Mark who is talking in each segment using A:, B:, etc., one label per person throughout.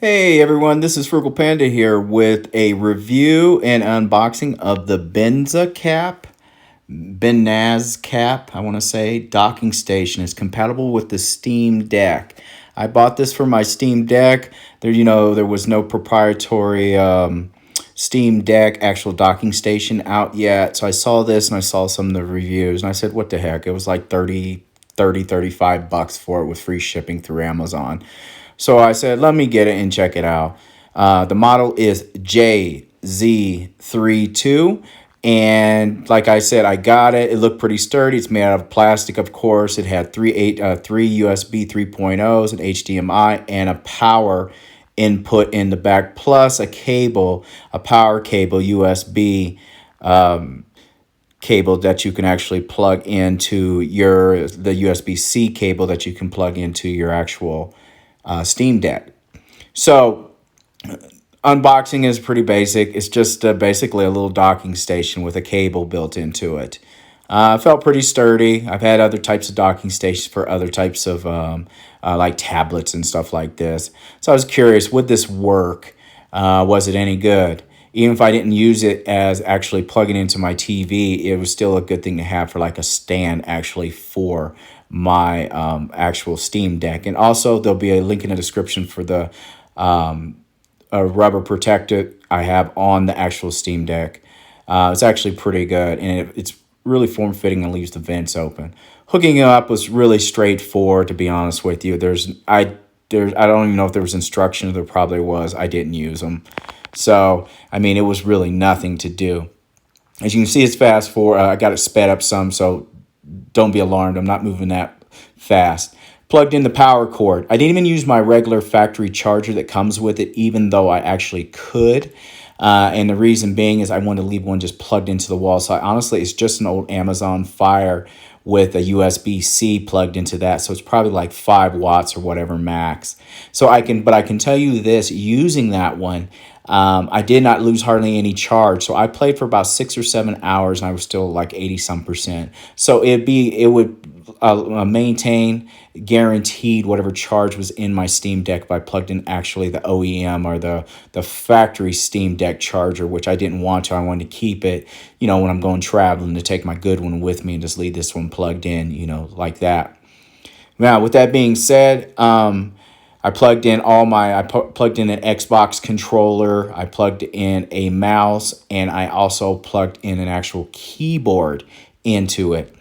A: Hey everyone, this is Frugal Panda here with a review and unboxing of the Benaz cap, I want to say, docking station. It's compatible with the Steam Deck. I bought this for my Steam Deck. There was no proprietary Steam Deck actual docking station out yet. So I saw this and I saw some of the reviews and I said, what the heck? It was like 35 bucks for it with free shipping through Amazon. So I said, let me get it and check it out. The model is JZ32. And like I said, I got it. It looked pretty sturdy. It's made out of plastic, of course. It had three USB 3.0s, an HDMI, and a power input in the back, plus a cable, a power cable, USB cable that you can actually plug into the USB-C cable that you can plug into your actual Steam Deck. So unboxing is pretty basic. It's just basically a little docking station with a cable built into it. Felt pretty sturdy. I've had other types of docking stations for other types of like tablets and stuff like this. So I was curious, would this work? Was it any good? Even if I didn't use it as actually plugging into my TV, it was still a good thing to have for like a stand actually for my actual Steam Deck. And also there'll be a link in the description for the a rubber protector I have on the actual Steam Deck. It's actually pretty good, and it's really form-fitting and leaves the vents open. Hooking it up was really straightforward, to be honest with you. I don't even know if there was instructions. There probably was. I didn't use them. So, I mean, it was really nothing to do. As you can see, it's fast forward. I got it sped up some, so don't be alarmed. I'm not moving that fast. Plugged in the power cord. I didn't even use my regular factory charger that comes with it, even though I actually could. And the reason being is I wanted to leave one just plugged into the wall. So honestly, it's just an old Amazon Fire with a USB-C plugged into that. So it's probably like 5 watts or whatever max. But I can tell you this, using that one, I did not lose hardly any charge. So I played for about 6 or 7 hours and I was still like 80-some%. So it would maintain guaranteed whatever charge was in my Steam Deck if I plugged in actually the OEM or the factory Steam Deck charger, which I didn't want to. I wanted to keep it, when I'm going traveling, to take my good one with me and just leave this one plugged in, like that. Now, with that being said, I plugged in plugged in an Xbox controller, I plugged in a mouse, and I also plugged in an actual keyboard into it.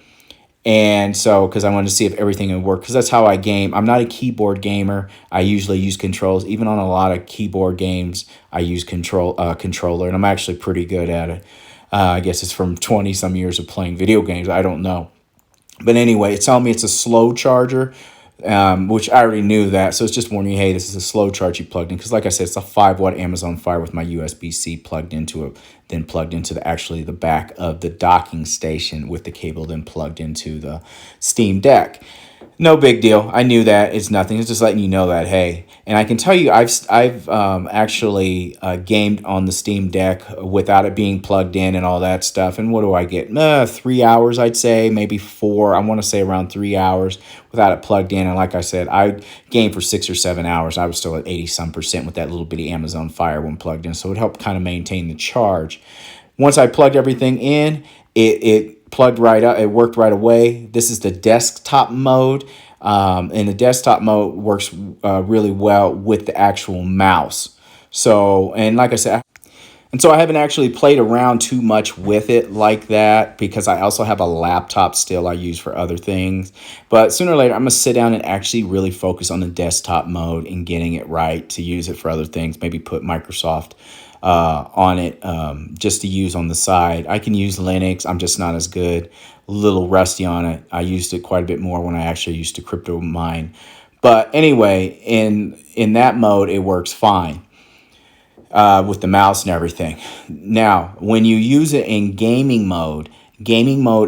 A: And so, because I wanted to see if everything would work, because that's how I game. I'm not a keyboard gamer. I usually use controls. Even on a lot of keyboard games, I use controller, and I'm actually pretty good at it. I guess it's from 20-some years of playing video games. I don't know. But anyway, it's telling me it's a slow charger, which I already knew that. So it's just warning you, hey, this is a slow charge you plugged in. Because like I said, it's a 5-watt Amazon Fire with my USB-C plugged into it, then plugged into the back of the docking station with the cable then plugged into the Steam Deck. No big deal. I knew that. It's nothing. It's just letting you know that, hey. And I can tell you, I've actually gamed on the Steam Deck without it being plugged in and all that stuff. And what do I get? 3 hours, I'd say, maybe 4. I want to say around 3 hours without it plugged in. And like I said, I gamed for 6 or 7 hours. I was still at 80-some% with that little bitty Amazon Fire when plugged in. So it helped kind of maintain the charge. Once I plugged everything in, it plugged right up. It worked right away. This is the desktop mode. And the desktop mode works really well with the actual mouse. So, and like I said, I haven't actually played around too much with it like that because I also have a laptop still I use for other things. But sooner or later, I'm going to sit down and actually really focus on the desktop mode and getting it right to use it for other things. Maybe put Microsoft on it just to use on the side. I can use Linux. I'm just not as good. A little rusty on it. I used it quite a bit more when I actually used to crypto mine. But anyway, in that mode, it works fine with the mouse and everything. Now, when you use it in gaming mode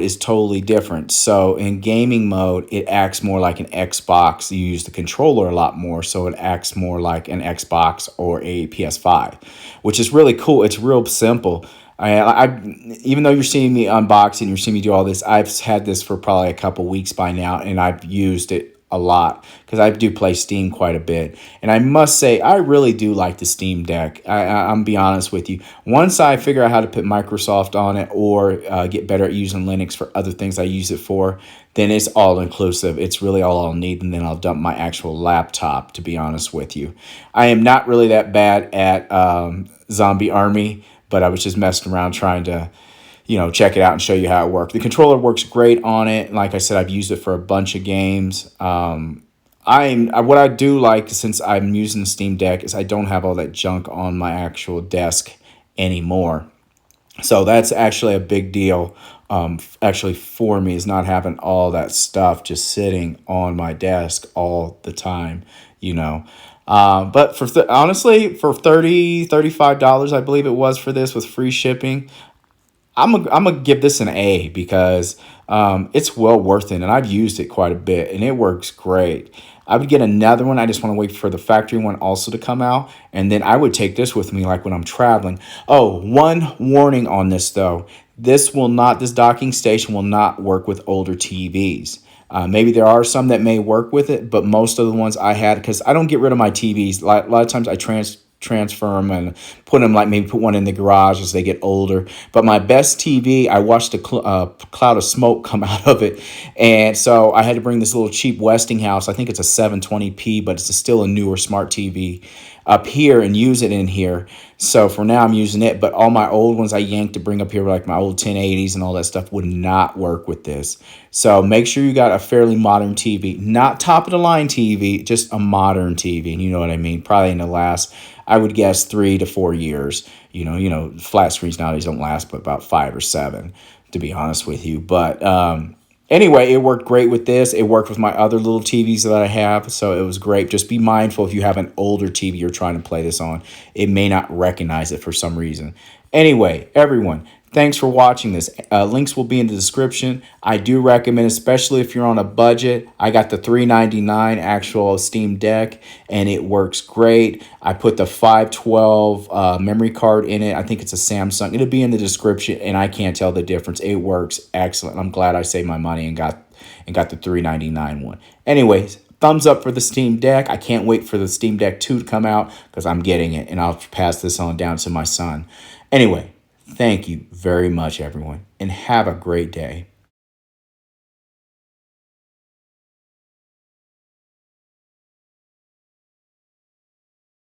A: is totally different. So in gaming mode, it acts more like an Xbox. You use the controller a lot more, so it acts more like an Xbox or a PS5, which is really cool. It's real simple. Even though you're seeing me unbox and you're seeing me do all this, I've had this for probably a couple weeks by now, and I've used it a lot because I do play Steam quite a bit. And I must say, I really do like the Steam Deck. I'm be honest with you. Once I figure out how to put Microsoft on it or get better at using Linux for other things I use it for, then it's all inclusive. It's really all I'll need, and then I'll dump my actual laptop, to be honest with you. I am not really that bad at Zombie Army, but I was just messing around trying to check it out and show you how it works. The controller works great on it. Like I said, I've used it for a bunch of games. What I do like, since I'm using the Steam Deck, is I don't have all that junk on my actual desk anymore. So that's actually a big deal. Actually, for me, is not having all that stuff just sitting on my desk all the time. You know. But honestly, for $35, I believe it was for this with free shipping, I'm gonna give this an A because it's well worth it, and I've used it quite a bit, and it works great. I would get another one. I just want to wait for the factory one also to come out, and then I would take this with me, like when I'm traveling. Oh, one warning on this though: this docking station will not work with older TVs. Maybe there are some that may work with it, but most of the ones I had, because I don't get rid of my TVs. A lot of times I transfer them and put them, like maybe put one in the garage as they get older. But my best TV, I watched a cloud of smoke come out of it, and so I had to bring this little cheap Westinghouse. I think it's a 720p, but it's still a newer smart TV up here and use it in here. So for now I'm using it, but all my old ones I yanked to bring up here, like my old 1080s and all that stuff, would not work with this. So make sure you got a fairly modern TV, not top of the line TV, just a modern TV. And you know what I mean? Probably in the last, I would guess, 3 to 4 years. Flat screens nowadays don't last but about 5 or 7, to be honest with you. But anyway, it worked great with this. It worked with my other little TVs that I have, so it was great. Just be mindful if you have an older TV you're trying to play this on. It may not recognize it for some reason. Anyway, everyone, thanks for watching this. Links will be in the description. I do recommend, especially if you're on a budget. I got the $399 actual Steam Deck, and it works great. I put the 512 memory card in it. I think it's a Samsung. It'll be in the description, and I can't tell the difference. It works excellent. I'm glad I saved my money and got the $399 one. Anyways, thumbs up for the Steam Deck. I can't wait for the Steam Deck 2 to come out because I'm getting it, and I'll pass this on down to my son. Anyway, thank you very much, everyone, and have a great day.